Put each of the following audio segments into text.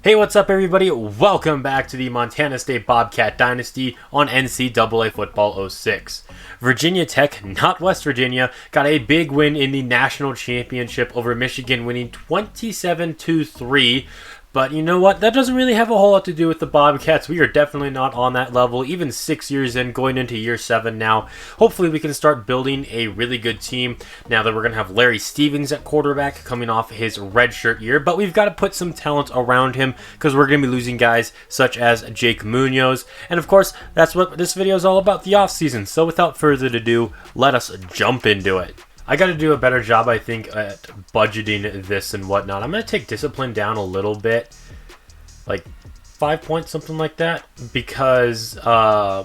Hey, what's up, everybody? Welcome back to the Montana State Bobcat Dynasty on NCAA Football 06. Virginia Tech, not West Virginia, got a big win in the national championship over Michigan, winning 27-3. But you know what? That doesn't really have a whole lot to do with the Bobcats. We are definitely not on that level, even 6 years in, going into year 7 now. Hopefully we can start building a really good team now that we're going to have Larry Stevens at quarterback coming off his redshirt year. But we've got to put some talent around him because we're going to be losing guys such as Jake Munoz. And of course, that's what this video is all about, the offseason. So without further ado, let us jump into it. I got to do a better job, I think, at budgeting this and whatnot. I'm going to take discipline down a little bit, like 5 points, something like that, because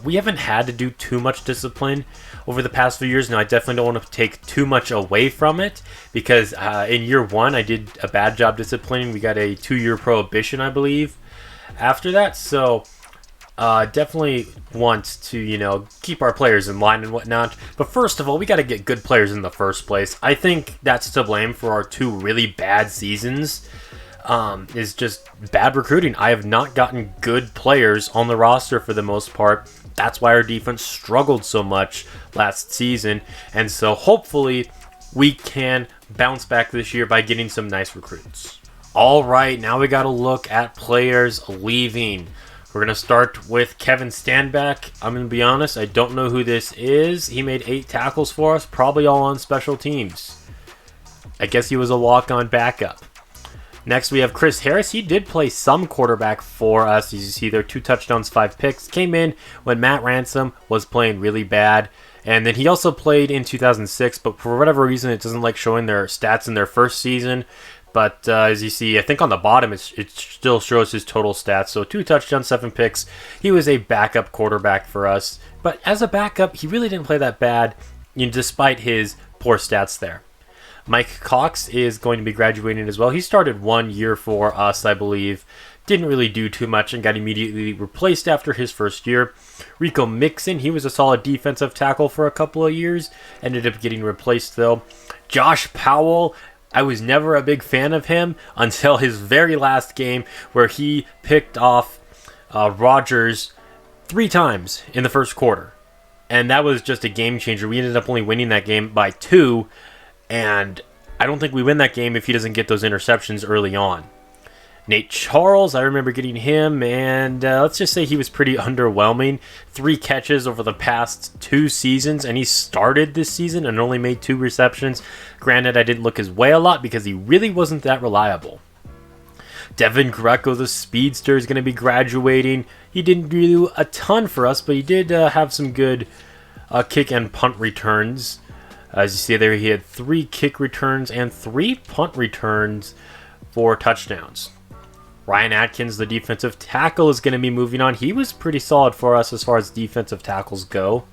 we haven't had to do too much discipline over the past few years. Now, I definitely don't want to take too much away from it, because in year 1, I did a bad job disciplining. We got a 2-year prohibition, I believe, after that, so... definitely want to, keep our players in line and whatnot. But first of all, we got to get good players in the first place. I think that's to blame for our 2 really bad seasons, is just bad recruiting. I have not gotten good players on the roster for the most part. That's why our defense struggled so much last season. And so hopefully we can bounce back this year by getting some nice recruits. All right, now we got to look at players leaving. We're going to start with Kevin Standback. I'm going to be honest, I don't know who this is. He made 8 tackles for us, probably all on special teams. I guess he was a walk-on backup. Next, we have Chris Harris. He did play some quarterback for us. As you see there, 2 touchdowns, 5 picks. Came in when Matt Ransom was playing really bad. And then he also played in 2006, but for whatever reason, it doesn't like showing their stats in their first season. But as you see, I think on the bottom, it still shows his total stats. So 2 touchdowns, 7 picks. He was a backup quarterback for us. But as a backup, he really didn't play that bad, despite his poor stats there. Mike Cox is going to be graduating as well. He started 1 year for us, I believe. Didn't really do too much and got immediately replaced after his first year. Rico Mixon, he was a solid defensive tackle for a couple of years. Ended up getting replaced, though. Josh Powell, I was never a big fan of him until his very last game where he picked off Rodgers 3 times in the first quarter. And that was just a game changer. We ended up only winning that game by 2. And I don't think we win that game if he doesn't get those interceptions early on. Nate Charles, I remember getting him, and let's just say he was pretty underwhelming. 3 catches over the past 2 seasons, and he started this season and only made 2 receptions. Granted, I didn't look his way a lot because he really wasn't that reliable. Devin Greco, the speedster, is going to be graduating. He didn't do a ton for us, but he did have some good kick and punt returns. As you see there, he had 3 kick returns and 3 punt returns for touchdowns. Ryan Atkins, the defensive tackle, is going to be moving on. He was pretty solid for us as far as defensive tackles go.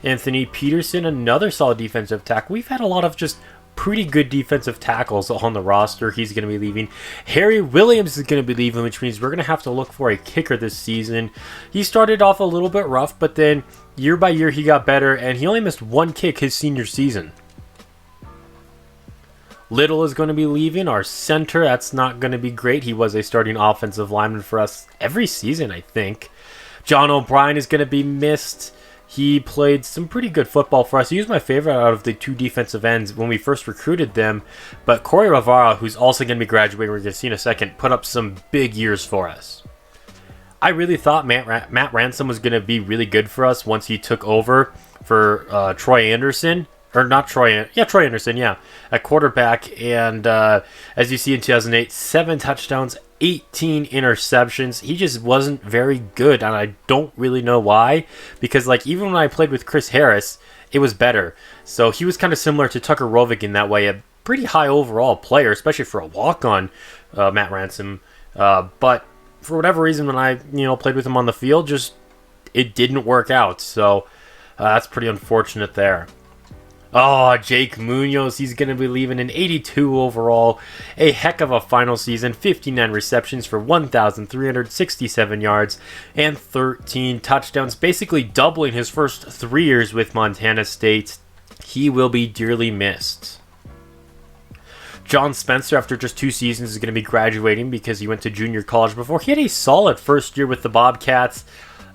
Anthony Peterson, another solid defensive tackle. We've had a lot of just pretty good defensive tackles on the roster. He's going to be leaving. Harry Williams is going to be leaving, which means we're going to have to look for a kicker this season. He started off a little bit rough, but then year by year he got better, and he only missed 1 kick his senior season. Little is going to be leaving, our center. That's not going to be great. He was a starting offensive lineman for us every season, I think. John O'Brien is going to be missed. He played some pretty good football for us. He was my favorite out of the 2 defensive ends when we first recruited them. But Corey Rivera, who's also going to be graduating, we're going to see in a second, put up some big years for us. I really thought Matt Ransom was going to be really good for us once he took over for Troy Anderson. Or not Troy, Troy Anderson, at quarterback. And as you see in 2008, 7 touchdowns, 18 interceptions. He just wasn't very good, and I don't really know why. Because even when I played with Chris Harris, it was better. So he was kind of similar to Tucker Rovig in that way, a pretty high overall player, especially for a walk-on, Matt Ransom. But for whatever reason, when I played with him on the field, it didn't work out. So that's pretty unfortunate there. Oh, Jake Munoz, he's going to be leaving an 82 overall. A heck of a final season. 59 receptions for 1,367 yards and 13 touchdowns. Basically doubling his first 3 years with Montana State. He will be dearly missed. John Spencer, after just 2 seasons, is going to be graduating because he went to junior college before. He had a solid first year with the Bobcats.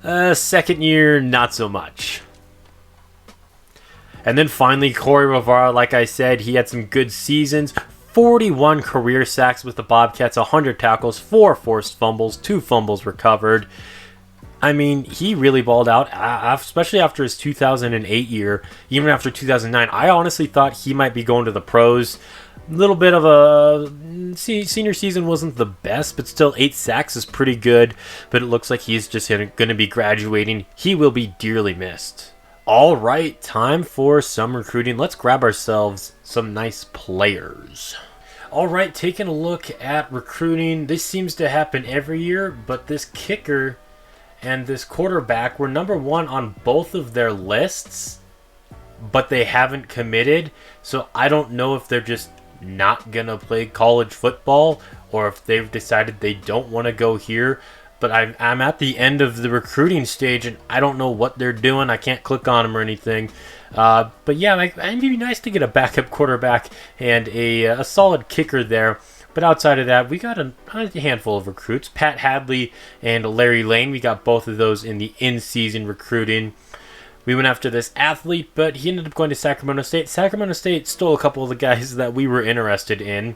Second year, not so much. And then finally, Corey Rivera, like I said, he had some good seasons. 41 career sacks with the Bobcats, 100 tackles, 4 forced fumbles, 2 fumbles recovered. I mean, he really balled out, especially after his 2008 year, even after 2009. I honestly thought he might be going to the pros. A little bit of a senior season wasn't the best, but still 8 sacks is pretty good. But it looks like he's just going to be graduating. He will be dearly missed. All right, time for some recruiting. Let's grab ourselves some nice players. All right, taking a look at recruiting. This seems to happen every year, but this kicker and this quarterback were number 1 on both of their lists, but they haven't committed. So I don't know if they're just not going to play college football or if they've decided they don't want to go here. But I'm at the end of the recruiting stage, and I don't know what they're doing. I can't click on them or anything. But yeah, it'd be nice to get a backup quarterback and a solid kicker there. But outside of that, we got a handful of recruits. Pat Hadley and Larry Lane, we got both of those in the in-season recruiting. We went after this athlete, but he ended up going to Sacramento State. Sacramento State stole a couple of the guys that we were interested in.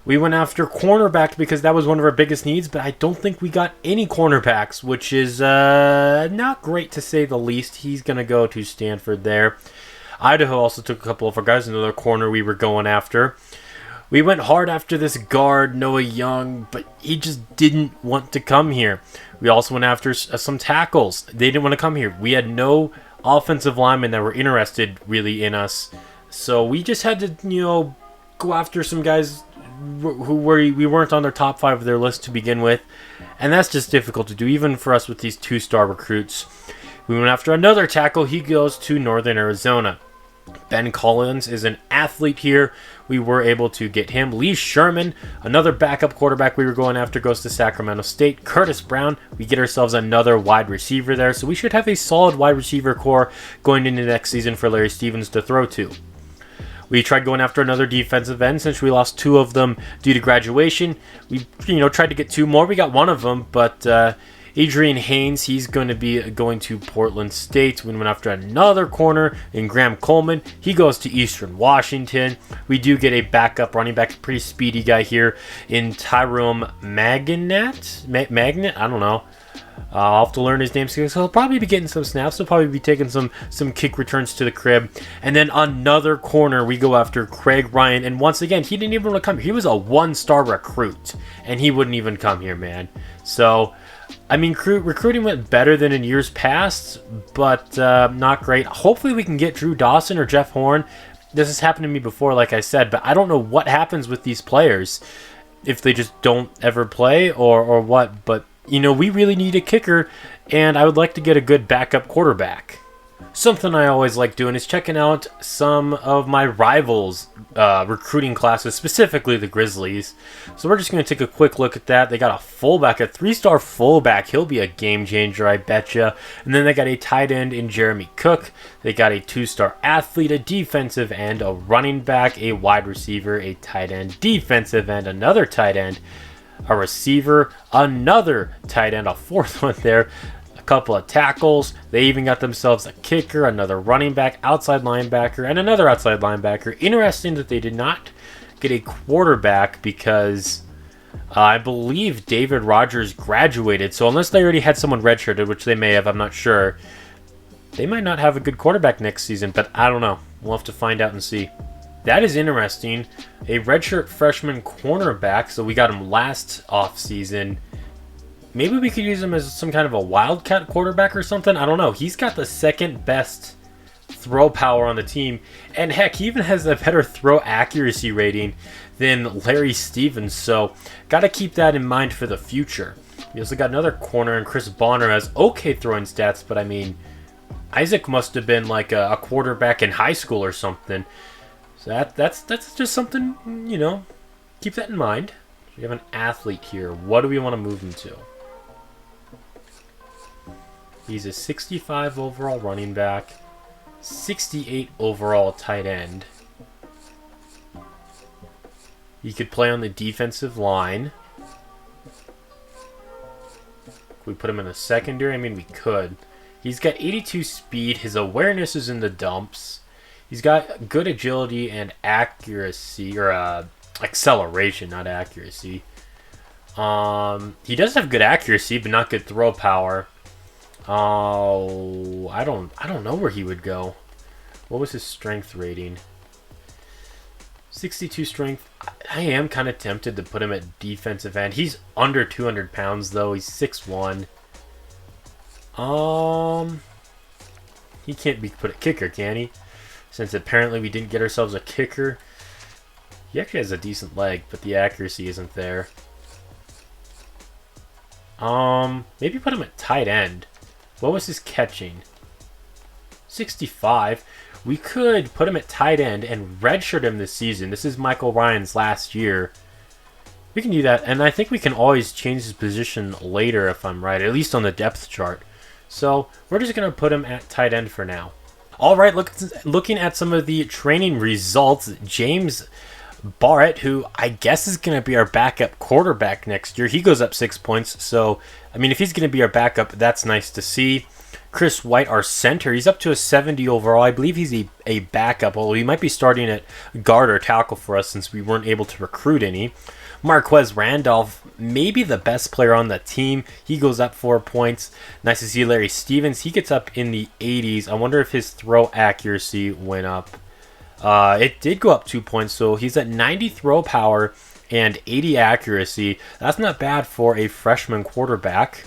We went after cornerback because that was one of our biggest needs, but I don't think we got any cornerbacks, which is not great to say the least. He's going to go to Stanford there. Idaho also took a couple of our guys, another corner we were going after. We went hard after this guard, Noah Young, but he just didn't want to come here. We also went after some tackles. They didn't want to come here. We had no offensive linemen that were interested really in us. So we just had to, go after some guys who we weren't on their top 5 of their list to begin with. And that's just difficult to do, even for us with these 2-star recruits. We went after another tackle. He goes to Northern Arizona. Ben Collins is an athlete here. We were able to get him. Lee Sherman, another backup quarterback we were going after, goes to Sacramento State. Curtis Brown, we get ourselves another wide receiver there. So we should have a solid wide receiver core going into next season for Larry Stevens to throw to. We tried going after another defensive end since we lost 2 of them due to graduation. We, tried to get 2 more. We got 1 of them, but Adrian Haynes, he's going to be going to Portland State. We went after another corner in Graham Coleman. He goes to Eastern Washington. We do get a backup running back, pretty speedy guy here in Tyrone Magnet? I don't know. I'll have to learn his name, so he'll probably be getting some snaps. He'll probably be taking some kick returns to the crib. And then another corner, we go after Craig Ryan. And once again, he didn't even want to come here. He was a 1-star recruit, and he wouldn't even come here, man. So, I mean, recruiting went better than in years past, but not great. Hopefully we can get Drew Dawson or Jeff Horn. This has happened to me before, like I said, but I don't know what happens with these players if they just don't ever play or what. But, we really need a kicker, and I would like to get a good backup quarterback. Something I always like doing is checking out some of my rivals' recruiting classes, specifically the Grizzlies. So we're just going to take a quick look at that. They got a fullback, a 3-star fullback. He'll be a game changer, I betcha. And then they got a tight end in Jeremy Cook. They got a 2-star athlete, a defensive end, a running back, a wide receiver, a tight end, defensive end, another tight end, a receiver, another tight end, a 4th one there. Couple of tackles. They even got themselves a kicker, another running back, outside linebacker, and another outside linebacker. Interesting that they did not get a quarterback because I believe David Rogers graduated. So unless they already had someone redshirted, which they may have, I'm not sure, they might not have a good quarterback next season, but I don't know. We'll have to find out and see. That is interesting. A redshirt freshman cornerback, so we got him last offseason. Maybe we could use him as some kind of a wildcat quarterback or something. I don't know. He's got the second best throw power on the team. And heck, he even has a better throw accuracy rating than Larry Stevens. So, got to keep that in mind for the future. We also got another corner, and Chris Bonner has okay throwing stats. But, I mean, Isaac must have been like a quarterback in high school or something. So, that's just something, keep that in mind. We have an athlete here. What do we want to move him to? He's a 65 overall running back, 68 overall tight end. He could play on the defensive line. Could we put him in the secondary? I mean, we could. He's got 82 speed. His awareness is in the dumps. He's got good agility and accuracy, or acceleration, not accuracy. He does have good accuracy, but not good throw power. Oh, I don't know where he would go. What was his strength rating? 62 strength. I am kind of tempted to put him at defensive end. He's under 200 pounds, though. He's 6'1". He can't be put at kicker, can he? Since apparently we didn't get ourselves a kicker. He actually has a decent leg, but the accuracy isn't there. Maybe put him at tight end. What was his catching? 65. We could put him at tight end and redshirt him this season. This is Michael Ryan's last year. We can do that, and I think we can always change his position later if I'm right, at least on the depth chart. So we're just going to put him at tight end for now. All right, looking at some of the training results, James Barrett, who I guess is going to be our backup quarterback next year, he goes up 6 points. So, I mean, if he's going to be our backup, that's nice to see. Chris White, our center, he's up to a 70 overall. I believe he's a backup, although he might be starting at guard or tackle for us since we weren't able to recruit any. Marquez Randolph, maybe the best player on the team. He goes up 4 points. Nice to see Larry Stevens. He gets up in the 80s. I wonder if his throw accuracy went up. It did go up 2 points, so he's at 90 throw power and 80 accuracy. That's not bad for a freshman quarterback.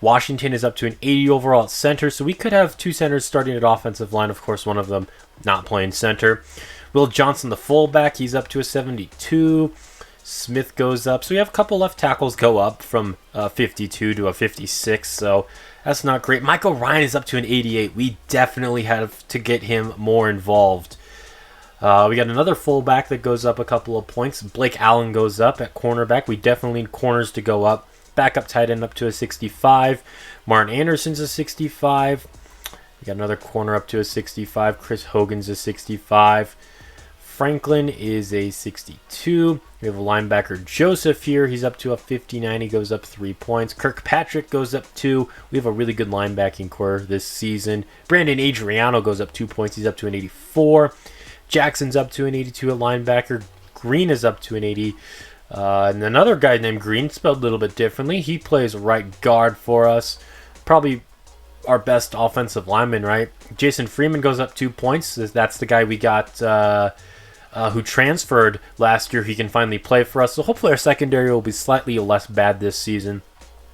Washington is up to an 80 overall at center, so we could have two centers starting at offensive line. Of course, one of them not playing center. Will Johnson, the fullback, he's up to a 72. Smith goes up. So we have a couple left tackles go up from 52 to a 56, so that's not great. Michael Ryan is up to an 88. We definitely have to get him more involved. We got another fullback that goes up a couple of points. Blake Allen goes up at cornerback. We definitely need corners to go up. Backup tight end up to a 65. Martin Anderson's a 65. We got another corner up to a 65. Chris Hogan's a 65. Franklin is a 62. We have a linebacker, Joseph, here. He's up to a 59. He goes up 3 points. Kirkpatrick goes up 2. We have a really good linebacking core this season. Brandon Adriano goes up 2 points. He's up to an 84. Jackson's up to an 82 at linebacker. Green is up to an 80. And another guy named Green, spelled a little bit differently. He plays right guard for us. Probably our best offensive lineman, right? Jason Freeman goes up 2 points. That's the guy we got who transferred last year. He can finally play for us. So hopefully our secondary will be slightly less bad this season.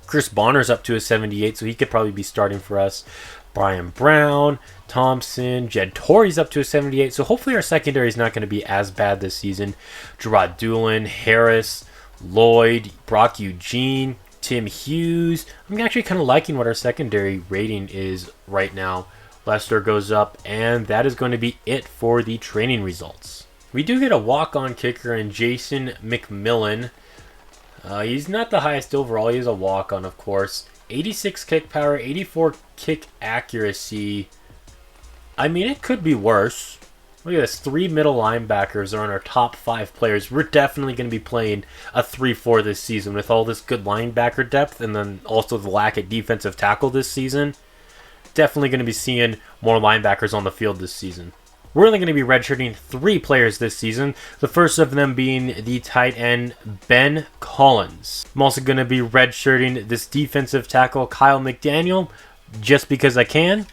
Chris Bonner's up to a 78, so he could probably be starting for us. Brian Brown, Thompson, Jed Torrey's up to a 78, so hopefully our secondary is not going to be as bad this season. Gerard Doolin, Harris, Lloyd, Brock Eugene, Tim Hughes. I'm actually kind of liking what our secondary rating is right now. Lester goes up, and that is going to be it for the training results. We do get a walk-on kicker in Jason McMillan. He's not the highest overall. He is a walk-on, of course. 86 kick power, 84 kick accuracy. I mean, it could be worse. Look at this. 3 middle linebackers are on our top 5 players. We're definitely going to be playing a 3-4 this season with all this good linebacker depth and then also the lack of defensive tackle this season. Definitely going to be seeing more linebackers on the field this season. We're only going to be redshirting 3 players this season, the first of them being the tight end Ben Collins. I'm also going to be redshirting this defensive tackle Kyle McDaniel, just because I can.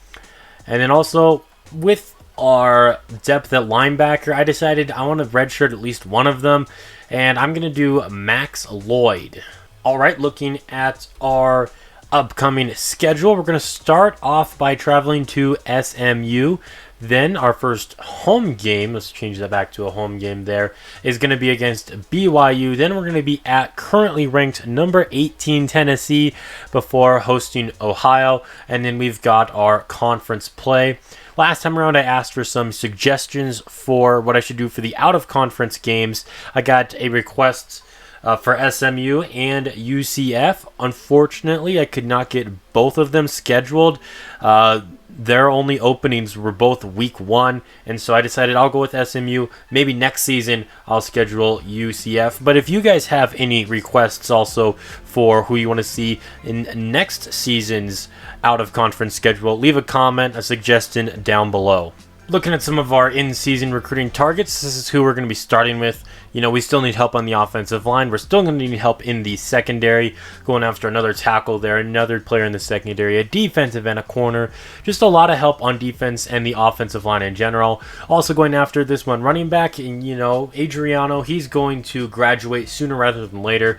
And then also, with our depth at linebacker, I decided I want to redshirt at least one of them, and I'm going to do Max Lloyd. Alright, looking at our upcoming schedule, we're going to start off by traveling to SMU. Then our first home game, let's change that back to a home game there, is going to be against BYU. Then we're going to be at currently ranked number 18 Tennessee before hosting Ohio. And then we've got our conference play. Last time around, I asked for some suggestions for what I should do for the out-of-conference games. I got a request for SMU and UCF. Unfortunately, I could not get both of them scheduled. Their only openings were both week 1, and so I decided I'll go with SMU. Maybe next season I'll schedule UCF. But if you guys have any requests also for who you want to see in next season's out-of-conference schedule, leave a comment, a suggestion down below. Looking at some of our in-season recruiting targets, this is who we're going to be starting with. You know, we still need help on the offensive line. We're still going to need help in the secondary, going after another tackle there, another player in the secondary, a defensive and a corner. Just a lot of help on defense and the offensive line in general. Also going after this one running back, and you know, Adriano, he's going to graduate sooner rather than later.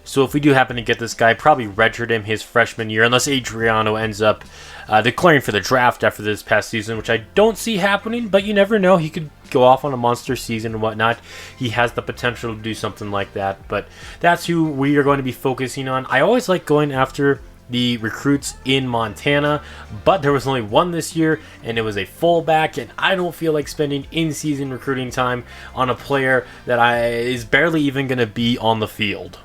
So if we do happen to get this guy, probably redshirt him his freshman year, unless Adriano ends up declaring for the draft after this past season, which I don't see happening, but you never know. He could go off on a monster season and whatnot. He has the potential to do something like that, but that's who we are going to be focusing on. I always like going after the recruits in Montana, but there was only one this year, and it was a fullback, and I don't feel like spending in-season recruiting time on a player that is barely even going to be on the field.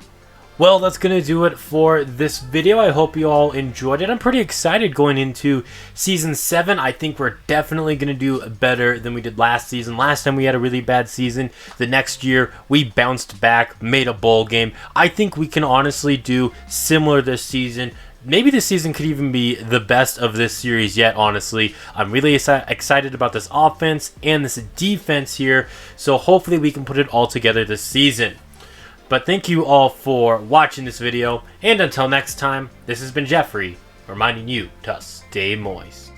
Well, that's going to do it for this video. I hope you all enjoyed it. I'm pretty excited going into Season 7. I think we're definitely going to do better than we did last season. Last time we had a really bad season. The next year, we bounced back, made a bowl game. I think we can honestly do similar this season. Maybe this season could even be the best of this series yet, honestly. I'm really excited about this offense and this defense here, so hopefully we can put it all together this season. But thank you all for watching this video, and until next time, this has been Jeffrey, reminding you to stay moist.